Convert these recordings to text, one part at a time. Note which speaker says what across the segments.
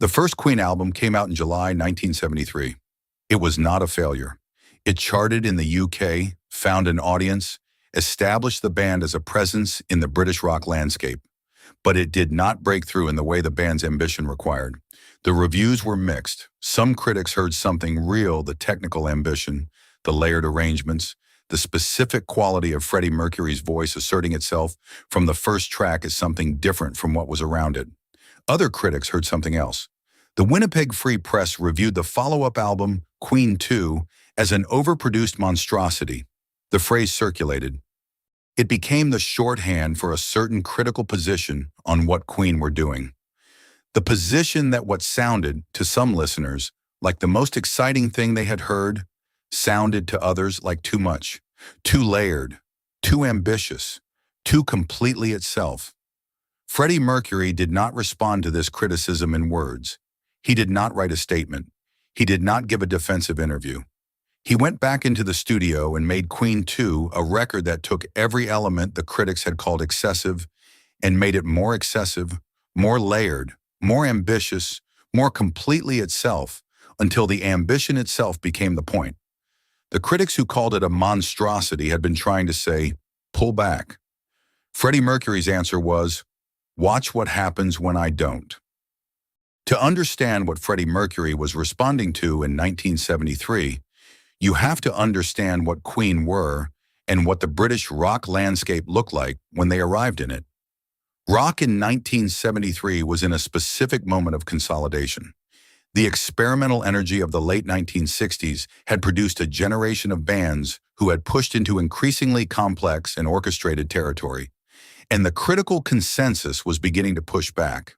Speaker 1: The first Queen album came out in July 1973. It was not a failure. It charted in the UK, found an audience, established the band as a presence in the British rock landscape. But it did not break through in the way the band's ambition required. The reviews were mixed. Some critics heard something real, the technical ambition, the layered arrangements, the specific quality of Freddie Mercury's voice asserting itself from the first track as something different from what was around it. Other critics heard something else. The Winnipeg Free Press reviewed the follow-up album, Queen 2, as an overproduced monstrosity. The phrase circulated. It became the shorthand for a certain critical position on what Queen were doing. The position that what sounded, to some listeners, like the most exciting thing they had heard, sounded to others like too much, too layered, too ambitious, too completely itself. Freddie Mercury did not respond to this criticism in words. He did not write a statement. He did not give a defensive interview. He went back into the studio and made Queen 2 a record that took every element the critics had called excessive and made it more excessive, more layered, more ambitious, more completely itself, until the ambition itself became the point. The critics who called it a monstrosity had been trying to say, pull back. Freddie Mercury's answer was, watch what happens when I don't. To understand what Freddie Mercury was responding to in 1973, you have to understand what Queen were and what the British rock landscape looked like when they arrived in it. Rock in 1973 was in a specific moment of consolidation. The experimental energy of the late 1960s had produced a generation of bands who had pushed into increasingly complex and orchestrated territory, and the critical consensus was beginning to push back.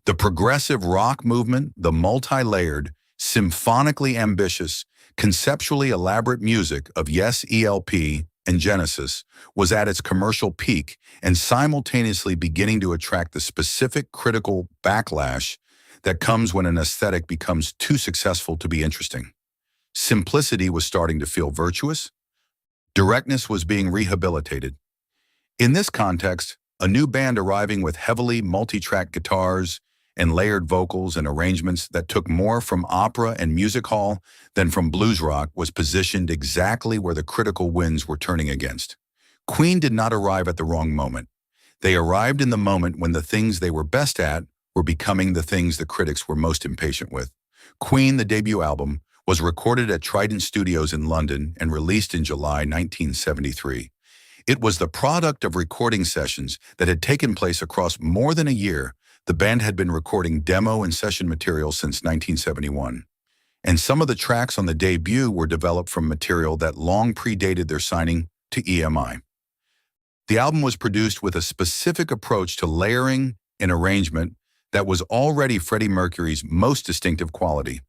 Speaker 1: The progressive rock movement, the multi-layered, symphonically ambitious, conceptually elaborate music of Yes, ELP, and Genesis was at its commercial peak and simultaneously beginning to attract the specific critical backlash that comes when an aesthetic becomes too successful to be interesting. Simplicity was starting to feel virtuous. Directness was being rehabilitated. In this context, a new band arriving with heavily multi-track guitars and layered vocals and arrangements that took more from opera and music hall than from blues rock was positioned exactly where the critical winds were turning against. Queen did not arrive at the wrong moment. They arrived in the moment when the things they were best at were becoming the things the critics were most impatient with. Queen, the debut album, was recorded at Trident Studios in London and released in July 1973. It was the product of recording sessions that had taken place across more than a year. The band had been recording demo and session material since 1971, and some of the tracks on the debut were developed from material that long predated their signing to EMI. The album was produced with a specific approach to layering and arrangement that was already Freddie Mercury's most distinctive quality: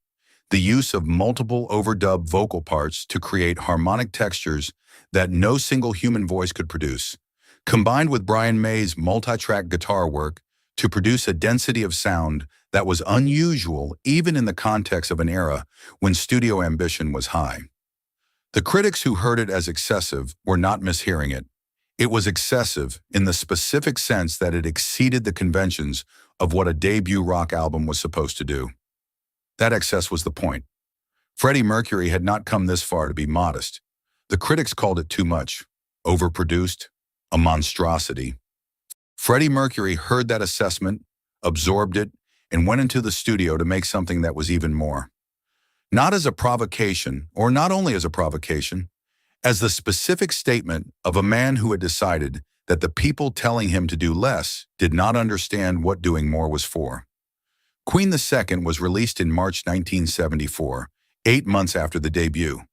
Speaker 1: the use of multiple overdub vocal parts to create harmonic textures that no single human voice could produce, combined with Brian May's multi-track guitar work to produce a density of sound that was unusual even in the context of an era when studio ambition was high. The critics who heard it as excessive were not mishearing it. It was excessive in the specific sense that it exceeded the conventions of what a debut rock album was supposed to do. That excess was the point. Freddie Mercury had not come this far to be modest. The critics called it too much, overproduced, a monstrosity. Freddie Mercury heard that assessment, absorbed it, and went into the studio to make something that was even more. Not as a provocation, or not only as a provocation, as the specific statement of a man who had decided that the people telling him to do less did not understand what doing more was for. Queen II was released in March 1974, 8 months after the debut.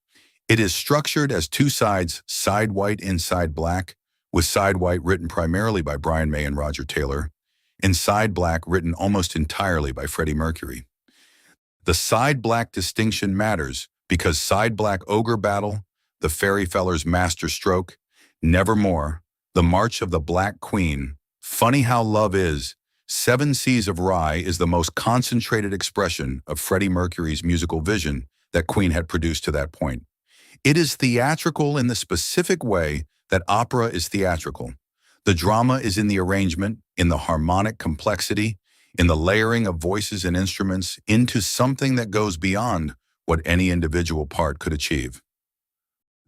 Speaker 1: It is structured as two sides, side white, inside black, with side white written primarily by Brian May and Roger Taylor, and side black written almost entirely by Freddie Mercury. The side black distinction matters because side black Ogre Battle, the Fairy Feller's Master Stroke, Nevermore, The March of the Black Queen, Funny How Love Is, Seven Seas of Rye is the most concentrated expression of Freddie Mercury's musical vision that Queen had produced to that point. It is theatrical in the specific way that opera is theatrical. The drama is in the arrangement, in the harmonic complexity, in the layering of voices and instruments into something that goes beyond what any individual part could achieve.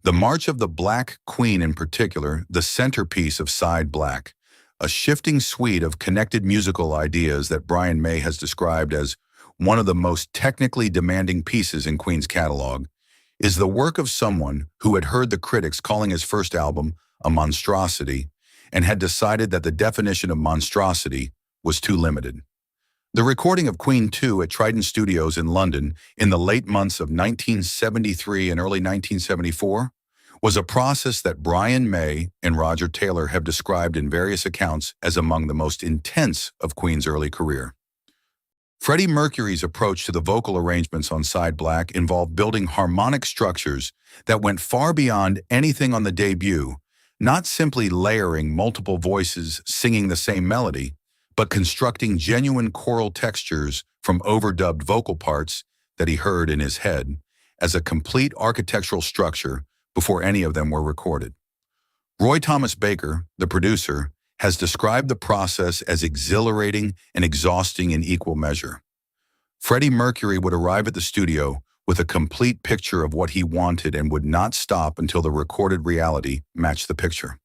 Speaker 1: The March of the Black Queen in particular, the centerpiece of Side Black, a shifting suite of connected musical ideas that Brian May has described as one of the most technically demanding pieces in Queen's catalog, is the work of someone who had heard the critics calling his first album a monstrosity and had decided that the definition of monstrosity was too limited. The recording of Queen II at Trident Studios in London in the late months of 1973 and early 1974 was a process that Brian May and Roger Taylor have described in various accounts as among the most intense of Queen's early career. Freddie Mercury's approach to the vocal arrangements on Side Black involved building harmonic structures that went far beyond anything on the debut, not simply layering multiple voices singing the same melody, but constructing genuine choral textures from overdubbed vocal parts that he heard in his head as a complete architectural structure before any of them were recorded. Roy Thomas Baker, the producer, has described the process as exhilarating and exhausting in equal measure. Freddie Mercury would arrive at the studio with a complete picture of what he wanted and would not stop until the recorded reality matched the picture.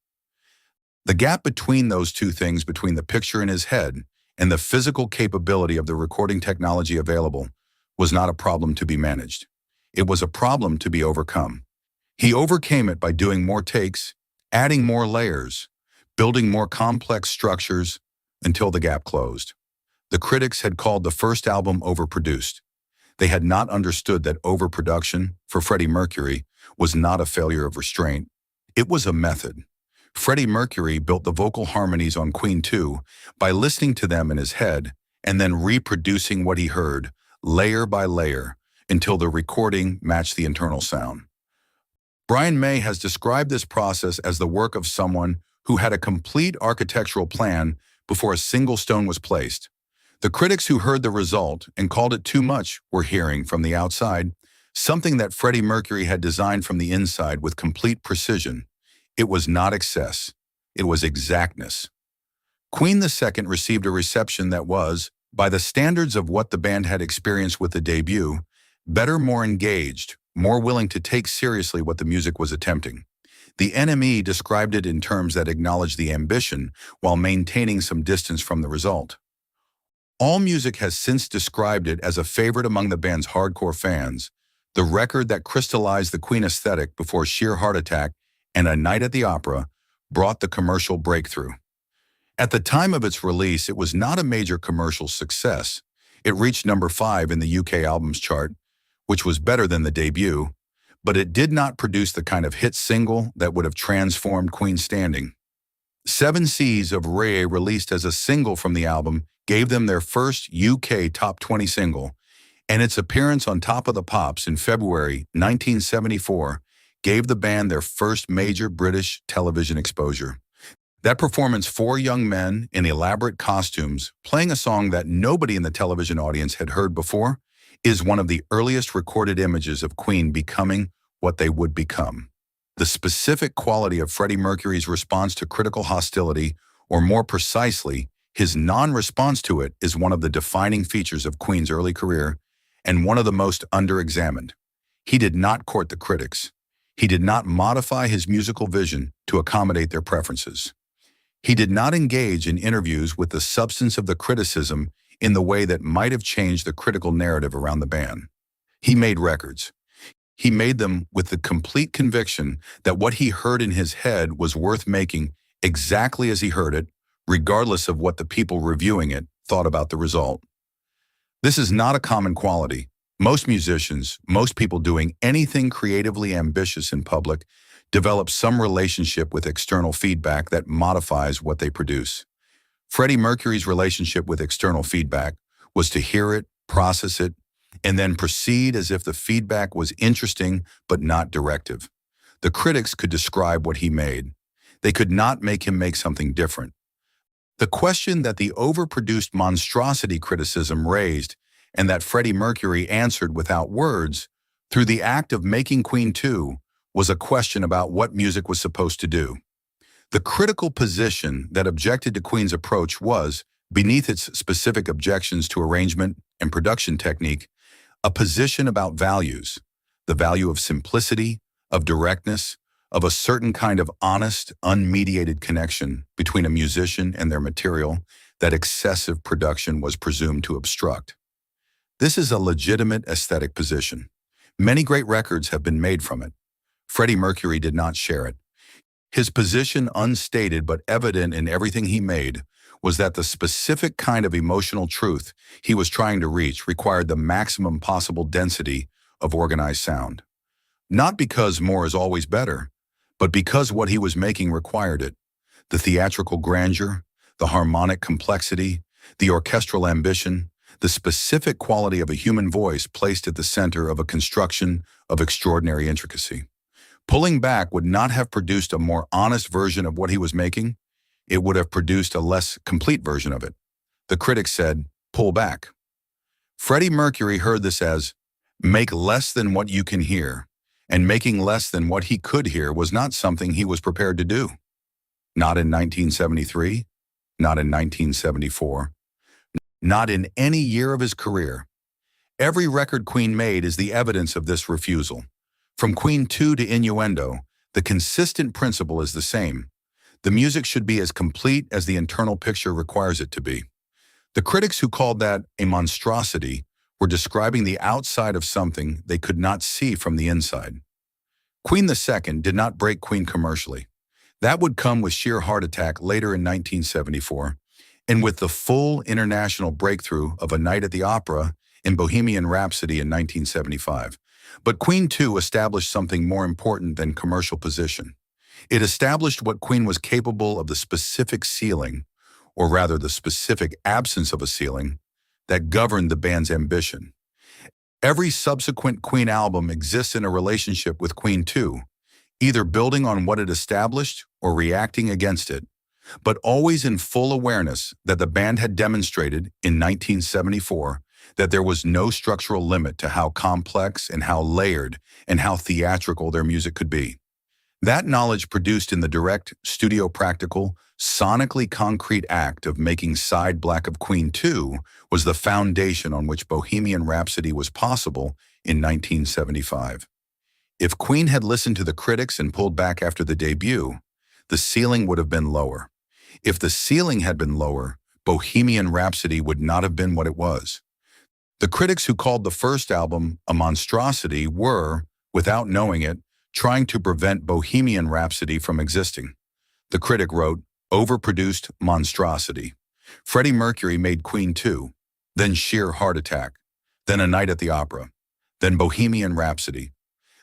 Speaker 1: The gap between those two things, between the picture in his head and the physical capability of the recording technology available, was not a problem to be managed. It was a problem to be overcome. He overcame it by doing more takes, adding more layers, building more complex structures until the gap closed. The critics had called the first album overproduced. They had not understood that overproduction, for Freddie Mercury, was not a failure of restraint. It was a method. Freddie Mercury built the vocal harmonies on Queen II by listening to them in his head and then reproducing what he heard, layer by layer, until the recording matched the internal sound. Brian May has described this process as the work of someone who had a complete architectural plan before a single stone was placed. The critics who heard the result and called it too much were hearing from the outside something that Freddie Mercury had designed from the inside with complete precision. It was not excess, it was exactness. Queen II received a reception that was, by the standards of what the band had experienced with the debut, better, more engaged, more willing to take seriously what the music was attempting. The NME described it in terms that acknowledged the ambition while maintaining some distance from the result. AllMusic has since described it as a favorite among the band's hardcore fans, the record that crystallized the Queen aesthetic before Sheer Heart Attack and A Night at the Opera brought the commercial breakthrough. At the time of its release, it was not a major commercial success. It reached number 5 in the UK albums chart, which was better than the debut, but it did not produce the kind of hit single that would have transformed Queen's standing. 7 Seas of Ray, released as a single from the album, gave them their first UK top 20 single, and its appearance on Top of the Pops in February 1974 gave the band their first major British television exposure. That performance, 4 young men in elaborate costumes playing a song that nobody in the television audience had heard before, is one of the earliest recorded images of Queen becoming what they would become. The specific quality of Freddie Mercury's response to critical hostility, or more precisely, his non-response to it, is one of the defining features of Queen's early career and one of the most under-examined. He did not court the critics. He did not modify his musical vision to accommodate their preferences. He did not engage in interviews with the substance of the criticism in the way that might have changed the critical narrative around the band. He made records. He made them with the complete conviction that what he heard in his head was worth making exactly as he heard it, regardless of what the people reviewing it thought about the result. This is not a common quality. Most musicians, most people doing anything creatively ambitious in public, develop some relationship with external feedback that modifies what they produce. Freddie Mercury's relationship with external feedback was to hear it, process it, and then proceed as if the feedback was interesting but not directive. The critics could describe what he made. They could not make him make something different. The question that the overproduced monstrosity criticism raised, and that Freddie Mercury answered without words, through the act of making Queen II, was a question about what music was supposed to do. The critical position that objected to Queen's approach was, Beneath its specific objections to arrangement and production technique, a position about values, the value of simplicity, of directness, of a certain kind of honest, unmediated connection between a musician and their material that excessive production was presumed to obstruct. This is a legitimate aesthetic position. Many great records have been made from it. Freddie Mercury did not share it. His position, unstated but evident in everything he made, was that the specific kind of emotional truth he was trying to reach required the maximum possible density of organized sound. Not because more is always better, but because what he was making required it. The theatrical grandeur, the harmonic complexity, the orchestral ambition, the specific quality of a human voice placed at the center of a construction of extraordinary intricacy. Pulling back would not have produced a more honest version of what he was making. It would have produced a less complete version of it. The critics said, pull back. Freddie Mercury heard this as, make less than what you can hear, and making less than what he could hear was not something he was prepared to do. Not in 1973, not in 1974, not in any year of his career. Every record Queen made is the evidence of this refusal. From Queen II to Innuendo, the consistent principle is the same. The music should be as complete as the internal picture requires it to be. The critics who called that a monstrosity were describing the outside of something they could not see from the inside. Queen II did not break Queen commercially. That would come with sheer heart attack later in 1974, and with the full international breakthrough of A Night at the Opera and Bohemian Rhapsody in 1975. But Queen II established something more important than commercial position. It established what Queen was capable of, the specific ceiling, or rather the specific absence of a ceiling, that governed the band's ambition. Every subsequent Queen album exists in a relationship with Queen II, either building on what it established or reacting against it, but always in full awareness that the band had demonstrated in 1974 that there was no structural limit to how complex and how layered and how theatrical their music could be. That knowledge, produced in the direct, studio practical, sonically concrete act of making side black of Queen II, was the foundation on which Bohemian Rhapsody was possible in 1975. If Queen had listened to the critics and pulled back after the debut, the ceiling would have been lower. If the ceiling had been lower, Bohemian Rhapsody would not have been what it was. The critics who called the first album a monstrosity were, without knowing it, trying to prevent Bohemian Rhapsody from existing. The critic wrote, overproduced monstrosity. Freddie Mercury made Queen II, then Sheer Heart Attack, then A Night at the Opera, then Bohemian Rhapsody,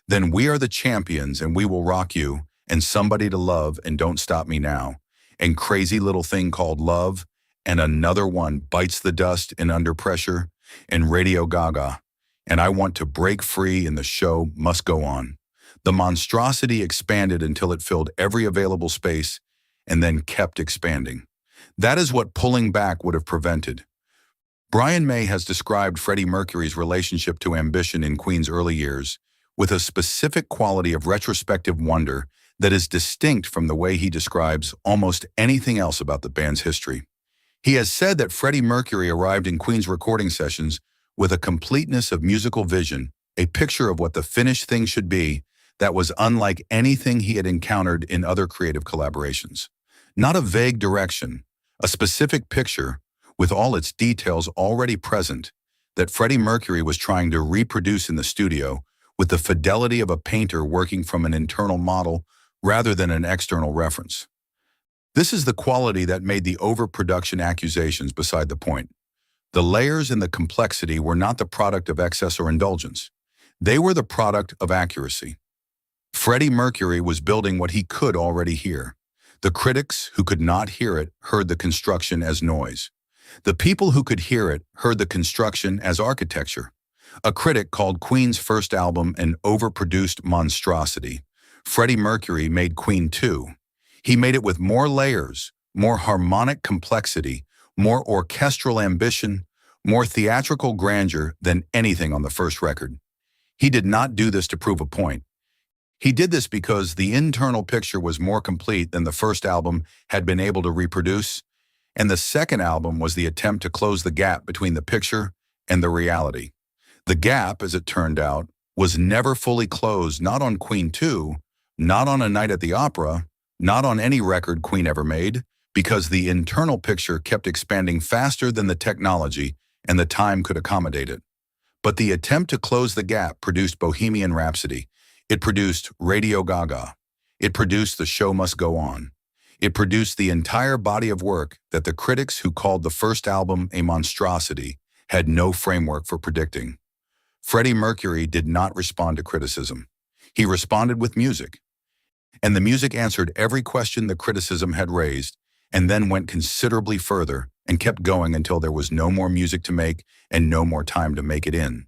Speaker 1: then We Are the Champions and We Will Rock You, and Somebody to Love and Don't Stop Me Now, and Crazy Little Thing Called Love, and another one, Bites the Dust and Under Pressure, and Radio Gaga, and I Want to Break Free and The Show Must Go On. The monstrosity expanded until it filled every available space and then kept expanding. That is what pulling back would have prevented. Brian May has described Freddie Mercury's relationship to ambition in Queen's early years with a specific quality of retrospective wonder that is distinct from the way he describes almost anything else about the band's history. He has said that Freddie Mercury arrived in Queen's recording sessions with a completeness of musical vision, a picture of what the finished thing should be that was unlike anything he had encountered in other creative collaborations. Not a vague direction, a specific picture with all its details already present that Freddie Mercury was trying to reproduce in the studio with the fidelity of a painter working from an internal model rather than an external reference. This is the quality that made the overproduction accusations beside the point. The layers and the complexity were not the product of excess or indulgence. They were the product of accuracy. Freddie Mercury was building what he could already hear. The critics who could not hear it heard the construction as noise. The people who could hear it heard the construction as architecture. A critic called Queen's first album an overproduced monstrosity. Freddie Mercury made Queen II. He made it with more layers, more harmonic complexity, more orchestral ambition, more theatrical grandeur than anything on the first record. He did not do this to prove a point. He did this because the internal picture was more complete than the first album had been able to reproduce, And the second album was the attempt to close the gap between the picture and the reality. The gap, as it turned out, was never fully closed, not on Queen 2, not on A Night at the Opera, not on any record Queen ever made, because the internal picture kept expanding faster than the technology and the time could accommodate it. But the attempt to close the gap produced Bohemian Rhapsody. It produced Radio Gaga. It produced The Show Must Go On. It produced the entire body of work that the critics who called the first album a monstrosity had no framework for predicting. Freddie Mercury did not respond to criticism. He responded with music. And the music answered every question the criticism had raised, and then went considerably further and kept going until there was no more music to make and no more time to make it in.